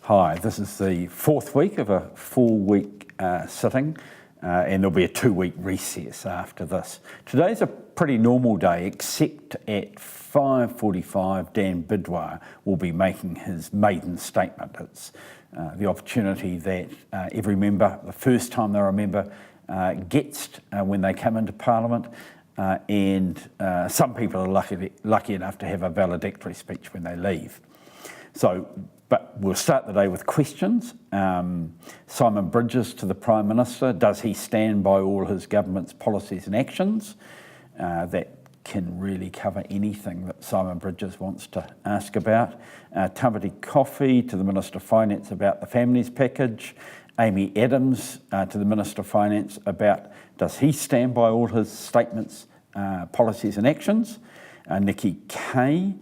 Hi, this is the fourth week of a 4-week sitting, and there'll be a 2-week recess after this. Today's a pretty normal day, except at 5:45 Dan Bidwar will be making his maiden statement. It's the opportunity that every member, the first time they're a member, gets when they come into Parliament, and some people are lucky enough to have a valedictory speech when they leave. But we'll start the day with questions. Simon Bridges to the Prime Minister. Does he stand by all his government's policies and actions? That can really cover anything that Simon Bridges wants to ask about. Tamati Coffey to the Minister of Finance about the families package. Amy Adams to the Minister of Finance about does he stand by all his statements, policies and actions. Nikki Kay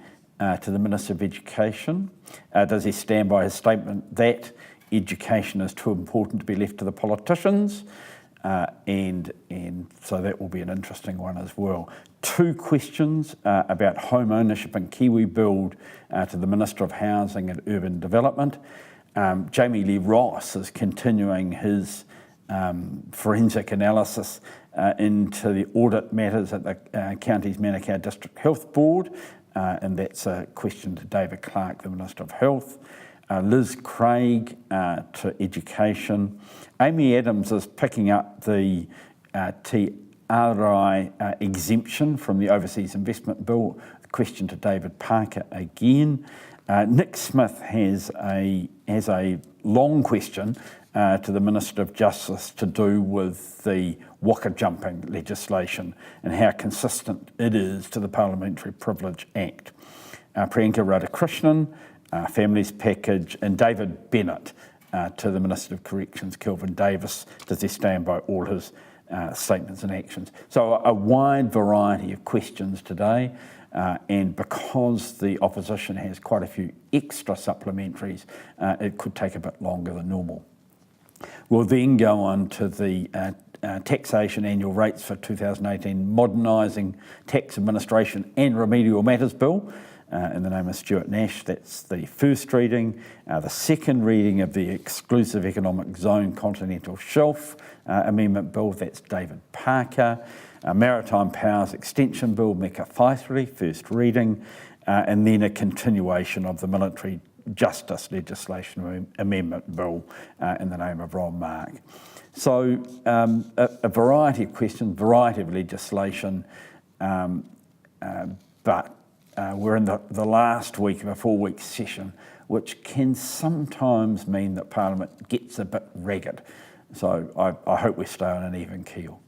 to the Minister of Education. Does he stand by his statement that education is too important to be left to the politicians? And so that will be an interesting one as well. 2 questions about home ownership and Kiwi Build to the Minister of Housing and Urban Development. Jamie Lee Ross is continuing his forensic analysis into the audit matters at the county's Manukau District Health Board, and that's a question to David Clark, the Minister of Health. Liz Craig to Education. Amy Adams is picking up the TRI exemption from the Overseas Investment Bill. A question to David Parker again. Nick Smith has a long question to the Minister of Justice to do with the waka jumping legislation and how consistent it is to the Parliamentary Privilege Act. Priyanka Radhakrishnan, Families Package, and David Bennett to the Minister of Corrections, Kelvin Davis. Does he stand by all his statements and actions? So a wide variety of questions today, and because the opposition has quite a few extra supplementaries, it could take a bit longer than normal. We'll then go on to the Taxation Annual Rates for 2018 Modernising Tax Administration and Remedial Matters Bill. In the name of Stuart Nash, that's the first reading. The second reading of the Exclusive Economic Zone Continental Shelf Amendment Bill, that's David Parker. Maritime Powers Extension Bill, Mecca Faithri, first reading. And then a continuation of the Military Justice Legislation Amendment Bill in the name of Ron Mark. So a variety of questions, variety of legislation, but we're in the last week of a 4-week session, which can sometimes mean that Parliament gets a bit ragged. So I hope we stay on an even keel.